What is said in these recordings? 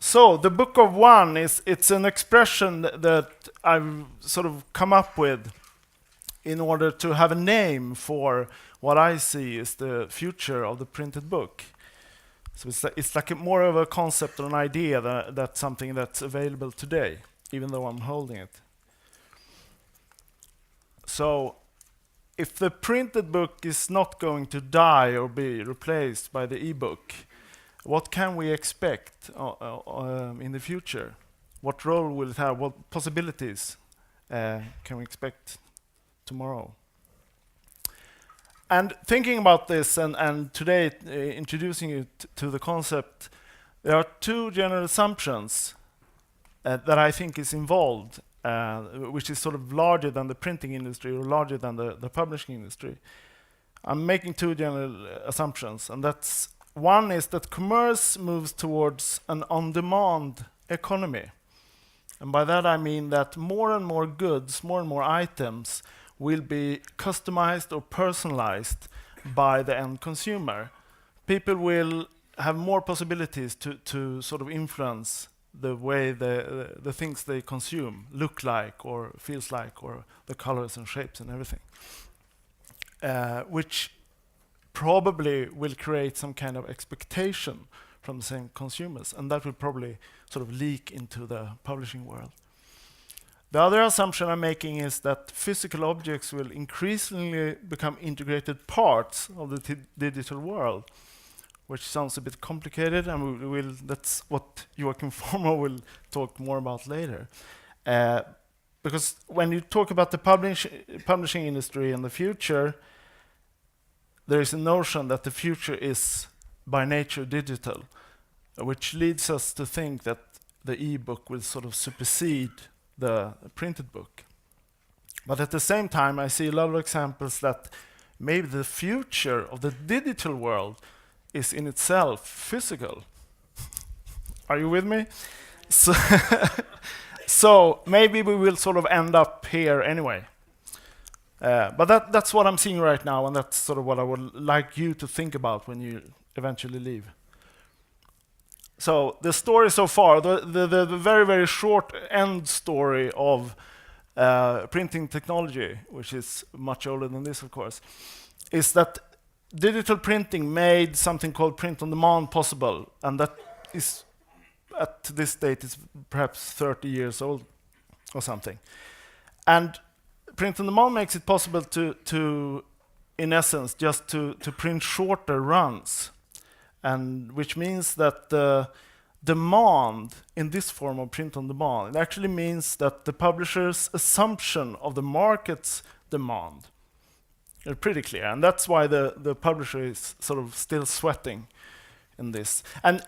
So the Book of One it's an expression that I've sort of come up with in order to have a name for what I see is the future of the printed book. So it's like more of a concept or an idea that's something that's available today, even though I'm holding it. So if the printed book is not going to die or be replaced by the e-book, what can we expect in the future? What role will it have? What possibilities can we expect tomorrow? And thinking about this and today introducing you to the concept, there are two general assumptions that I think is involved, which is sort of larger than the printing industry or larger than the publishing industry. I'm making two general assumptions, and that's one is that commerce moves towards an on-demand economy. And by that I mean that more and more goods, more and more items will be customized or personalized by the end consumer. People will have more possibilities to sort of influence the way the things they consume look like or feels like, or the colors and shapes and everything, which probably will create some kind of expectation from the same consumers, and that will probably sort of leak into the publishing world. The other assumption I'm making is that physical objects will increasingly become integrated parts of the digital world, which sounds a bit complicated, and that's what Joachim Former will talk more about later. Because when you talk about the publishing industry in the future, there is a notion that the future is by nature digital, which leads us to think that the e-book will sort of supersede the printed book. But at the same time, I see a lot of examples that maybe the future of the digital world is in itself physical. Are you with me? So maybe we will sort of end up here anyway. But that's what I'm seeing right now, and that's sort of what I would like you to think about when you eventually leave. So the story so far, the very, very short end story of printing technology, which is much older than this, of course, is that digital printing made something called print on demand possible, and that is, at this date, is perhaps 30 years old or something. And print on demand makes it possible to in essence, just to print shorter runs, and which means that the demand in this form of print on demand, it actually means that the publisher's assumption of the market's demand are pretty clear, and that's why the publisher is sort of still sweating in this. And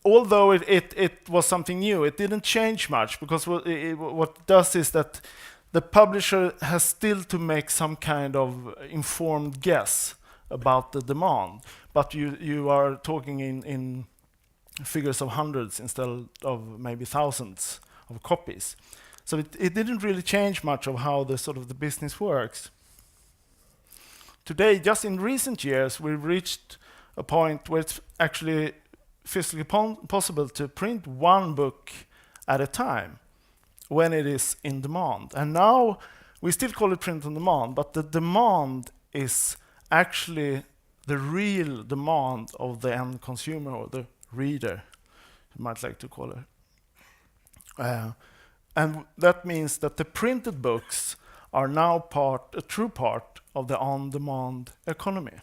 although it was something new, it didn't change much, because what it does is that the publisher has still to make some kind of informed guess about the demand, but you are talking in figures of hundreds instead of maybe thousands of copies. So it didn't really change much of how the sort of the business works. Today, just in recent years, we've reached a point where it's actually physically possible to print one book at a time when it is in demand. And now we still call it print on demand, but the demand is actually the real demand of the end consumer, or the reader, you might like to call it. And that means that the printed books are now a true part of the on-demand economy.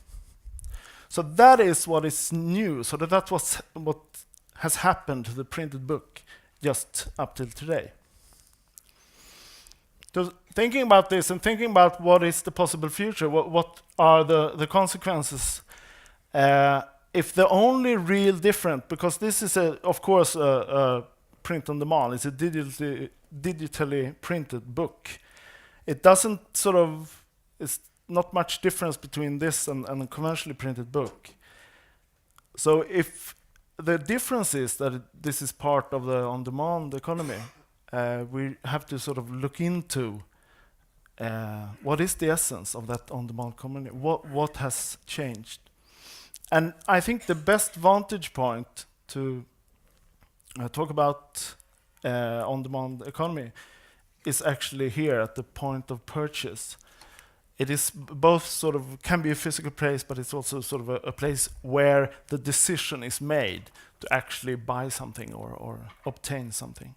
So that is what is new. So that's what has happened to the printed book just up till today. So thinking about this and thinking about what is the possible future, what are the consequences if the only real difference, because this is of course a print on demand, it's a digitally printed book. It doesn't sort of, it's not much difference between this and a conventionally printed book. So if the difference is that this is part of the on-demand economy, we have to sort of look into what is the essence of that on-demand economy, what has changed. And I think the best vantage point to talk about on-demand economy is actually here at the point of purchase. It is both sort of can be a physical place, but it's also sort of a place where the decision is made to actually buy something or obtain something.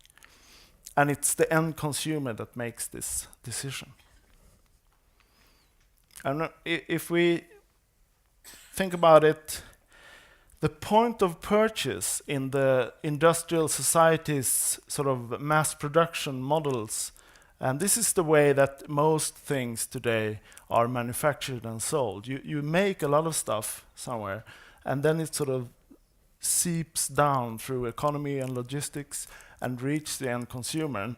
And it's the end consumer that makes this decision. And if we think about it, the point of purchase in the industrial society's sort of mass production models, and this is the way that most things today are manufactured and sold. You make a lot of stuff somewhere, and then it sort of seeps down through economy and logistics and reaches the end consumer. And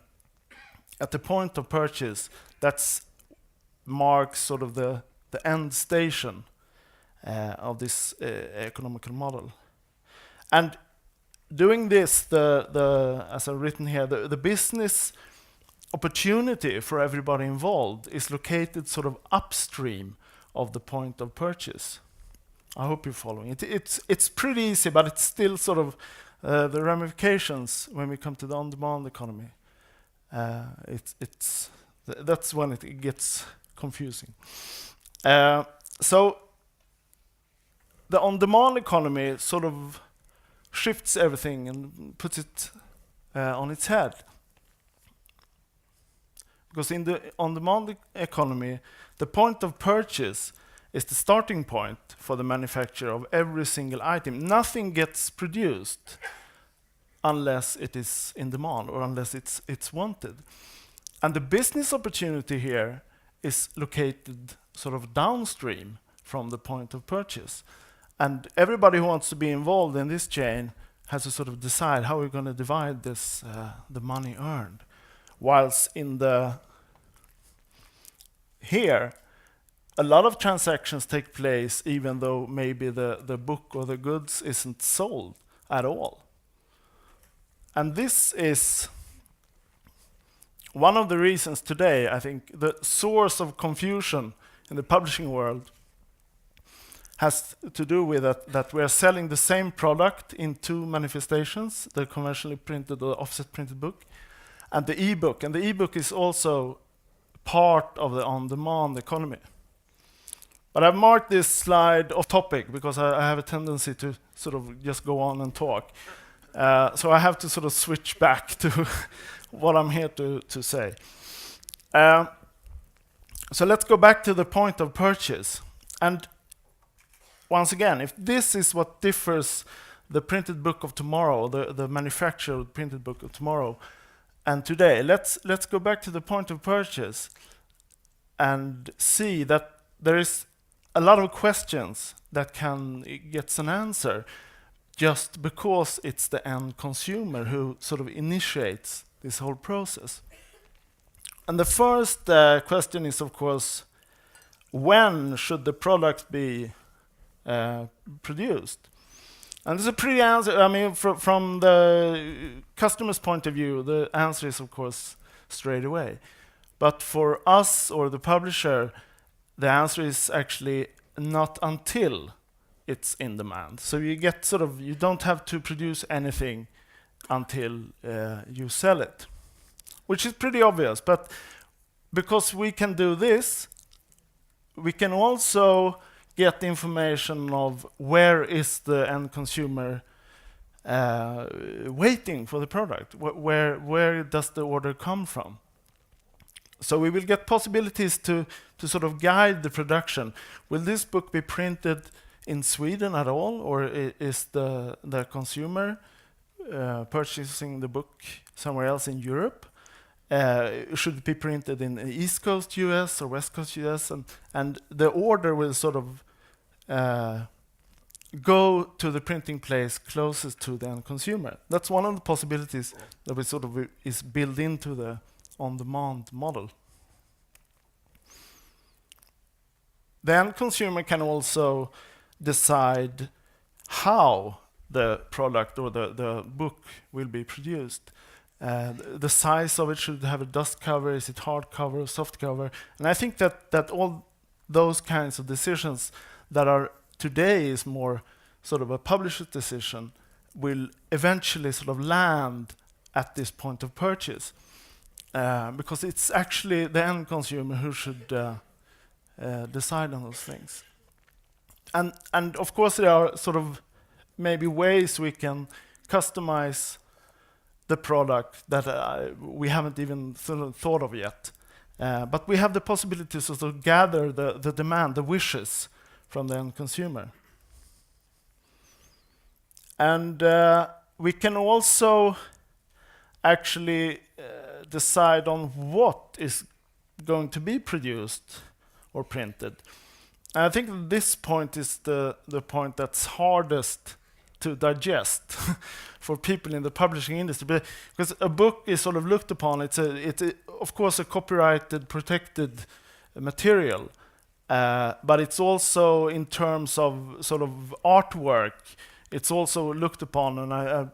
at the point of purchase, that's marks sort of the end station of this economical model. And doing this, as I've written here, the business opportunity for everybody involved is located sort of upstream of the point of purchase. I hope you're following. It's pretty easy, but it's still sort of the ramifications when we come to the on-demand economy. That's when it gets confusing. So the on-demand economy sort of shifts everything and puts it on its head. Because in the on-demand economy, the point of purchase is the starting point for the manufacture of every single item. Nothing gets produced unless it is in demand or unless it's wanted. And the business opportunity here is located sort of downstream from the point of purchase. And everybody who wants to be involved in this chain has to sort of decide how we're going to divide this, the money earned. Whilst in here, a lot of transactions take place even though maybe the book or the goods isn't sold at all. And this is one of the reasons today, I think, the source of confusion in the publishing world has to do with that we are selling the same product in two manifestations, the conventionally printed or offset printed book, and the e-book. And the e-book is also part of the on-demand economy. But I've marked this slide off topic because I have a tendency to sort of just go on and talk. So I have to sort of switch back to what I'm here to say. So let's go back to the point of purchase. And once again, if this is what differs the printed book of tomorrow, the manufactured printed book of tomorrow, and today, let's go back to the point of purchase and see that there is a lot of questions that can get an answer just because it's the end consumer who sort of initiates this whole process. And the first question is, of course, when should the product be produced? And there's a pretty answer. I mean, from the customer's point of view, the answer is, of course, straight away. But for us or the publisher, the answer is actually not until it's in demand. So you get sort of, you don't have to produce anything until you sell it, which is pretty obvious. But because we can do this, we can also get information of where is the end consumer waiting for the product. Where does the order come from? So we will get possibilities to sort of guide the production. Will this book be printed in Sweden at all, or is the consumer purchasing the book somewhere else in Europe? Should it be printed in East Coast US or West Coast US? And the order will sort of go to the printing place closest to the end consumer. That's one of the possibilities that we sort of is built into the on-demand model. The end consumer can also decide how the product or the book will be produced. The size of it, should have a dust cover, is it hard cover, soft cover? And I think that all those kinds of decisions that are today is more sort of a publisher's decision will eventually sort of land at this point of purchase. Because it's actually the end consumer who should decide on those things. And of course there are sort of maybe ways we can customize the product that we haven't even sort of thought of yet. But we have the possibility to sort of gather the demand, the wishes from the end consumer. And we can also actually decide on what is going to be produced or printed. And I think this point is the point that's hardest to digest for people in the publishing industry, because a book is sort of looked upon, it's of course a copyrighted, protected material, but it's also in terms of sort of artwork, it's also looked upon, and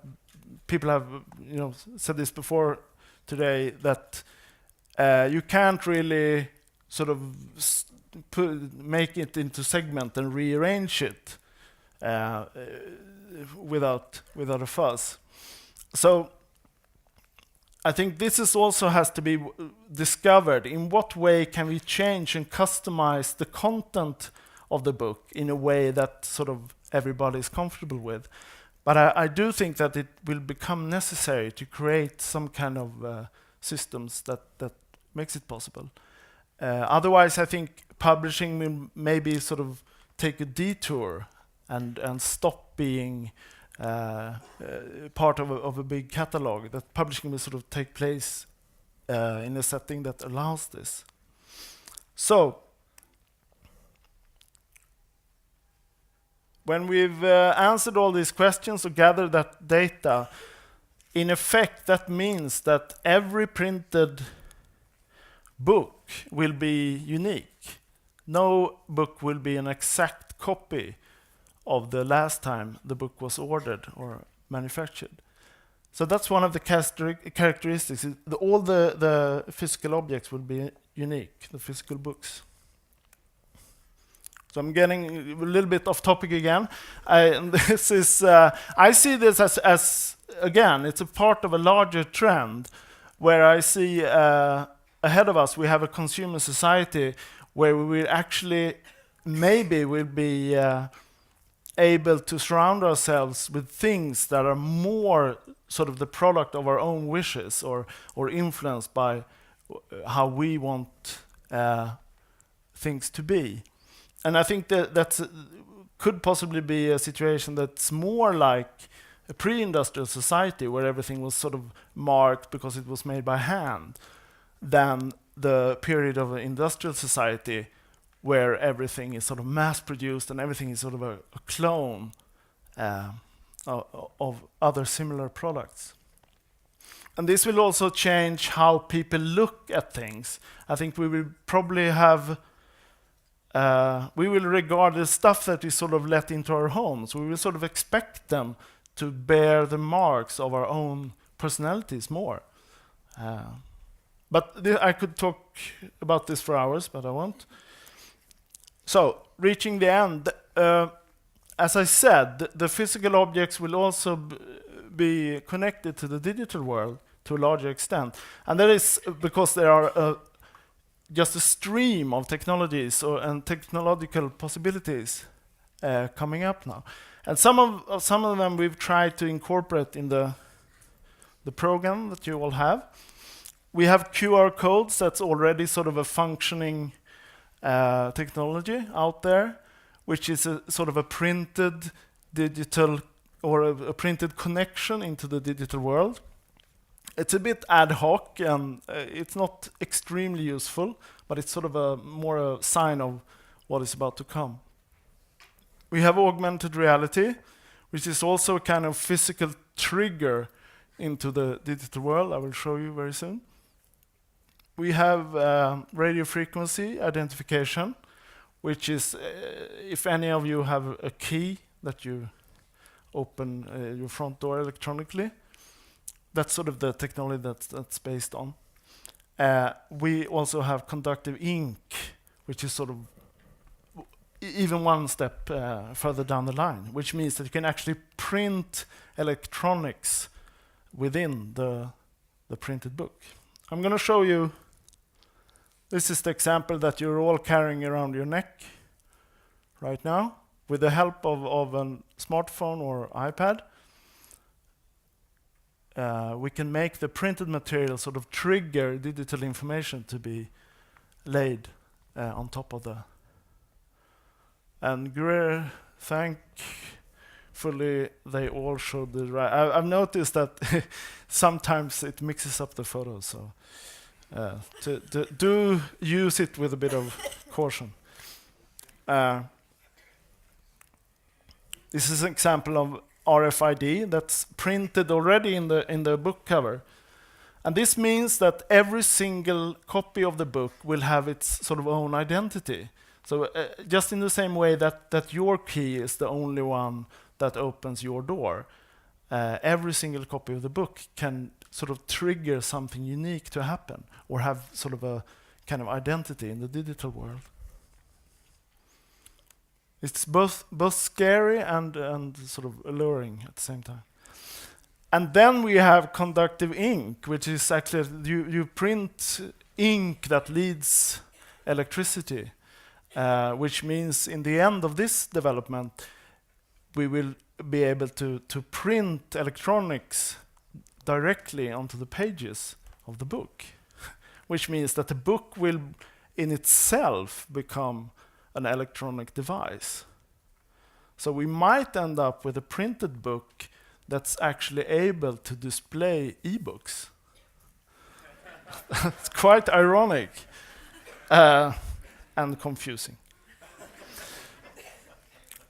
people have said this before today, that you can't really sort of make it into segment and rearrange it without a fuss. So I think this is also has to be discovered. In what way can we change and customize the content of the book in a way that sort of everybody is comfortable with? But I do think that it will become necessary to create some kind of systems that makes it possible. Otherwise, I think publishing will maybe sort of take a detour and stop being part of a big catalog. That publishing will sort of take place in a setting that allows this. So, when we've answered all these questions or gathered that data, in effect that means that every printed book will be unique. No book will be an exact copy of the last time the book was ordered or manufactured. So that's one of the characteristics. All the physical objects will be unique, the physical books. So I'm getting a little bit off topic again. I see this as again, it's a part of a larger trend where I see ahead of us we have a consumer society where we will actually maybe will be able to surround ourselves with things that are more sort of the product of our own wishes or influenced by how we want things to be. And I think that could possibly be a situation that's more like a pre-industrial society where everything was sort of marked because it was made by hand than the period of an industrial society where everything is sort of mass-produced and everything is sort of a clone of other similar products. And this will also change how people look at things. I think we will probably have we will regard the stuff that we sort of let into our homes, we will sort of expect them to bear the marks of our own personalities more. But I could talk about this for hours, but I won't. So, reaching the end, as I said, the physical objects will also be connected to the digital world to a larger extent. And that is because there are just a stream of technologies and technological possibilities coming up now. And some of them we've tried to incorporate in the program that you all have. We have QR codes, that's already sort of a functioning technology out there, which is a sort of a printed digital or a printed connection into the digital world. It's a bit ad hoc and it's not extremely useful, but it's sort of more a sign of what is about to come. We have augmented reality, which is also a kind of physical trigger into the digital world. I will show you very soon. We have radio frequency identification, which is if any of you have a key that you open your front door electronically, that's sort of the technology that's based on. We also have conductive ink, which is sort of even one step further down the line, which means that you can actually print electronics within the printed book. I'm going to show you. This is the example that you're all carrying around your neck right now. With the help of a smartphone or iPad, we can make the printed material sort of trigger digital information to be laid on top of the. And thankfully, they all showed the right. I've noticed that sometimes it mixes up the photos, so do use it with a bit of caution. This is an example of RFID that's printed already in the book cover. And this means that every single copy of the book will have its sort of own identity. So just in the same way that your key is the only one that opens your door, every single copy of the book can sort of trigger something unique to happen or have sort of a kind of identity in the digital world. It's both scary and sort of alluring at the same time. And then we have conductive ink, which is actually you print ink that leads electricity, which means in the end of this development, we will be able to print electronics directly onto the pages of the book, which means that the book will in itself become an electronic device. So we might end up with a printed book that's actually able to display ebooks. It's quite ironic and confusing.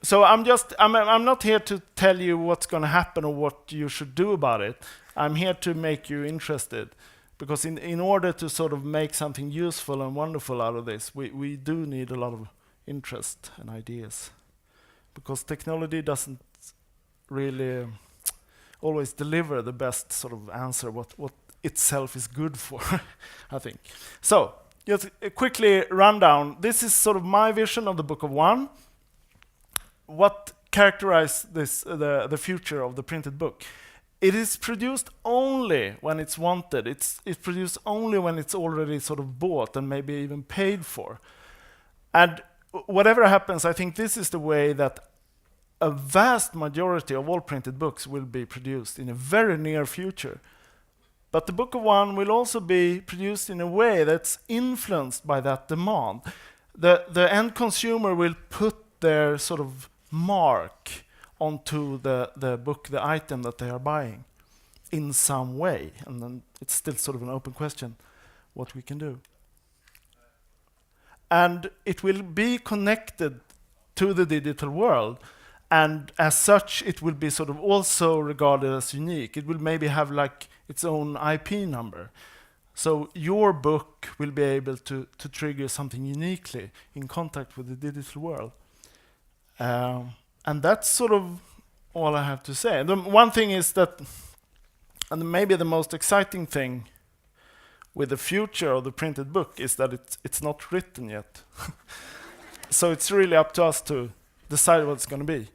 So I'm not here to tell you what's going to happen or what you should do about it. I'm here to make you interested. Because in order to sort of make something useful and wonderful out of this, we do need a lot of interest and ideas. Because technology doesn't really always deliver the best sort of answer, what itself is good for, I think. So, just a quickly rundown. This is sort of my vision of the Book of One. What characterizes the future of the printed book? It is produced only when it's wanted. It's produced only when it's already sort of bought and maybe even paid for. And whatever happens, I think this is the way that a vast majority of all printed books will be produced in a very near future. But the Book of One will also be produced in a way that's influenced by that demand. The end consumer will put their sort of mark onto the book, the item that they are buying in some way. And then it's still sort of an open question what we can do. And it will be connected to the digital world. And as such, it will be sort of also regarded as unique. It will maybe have like its own IP number. So your book will be able to trigger something uniquely in contact with the digital world. And that's sort of all I have to say. The one thing is that, and maybe the most exciting thing with the future of the printed book is that it's not written yet. So it's really up to us to decide what it's going to be.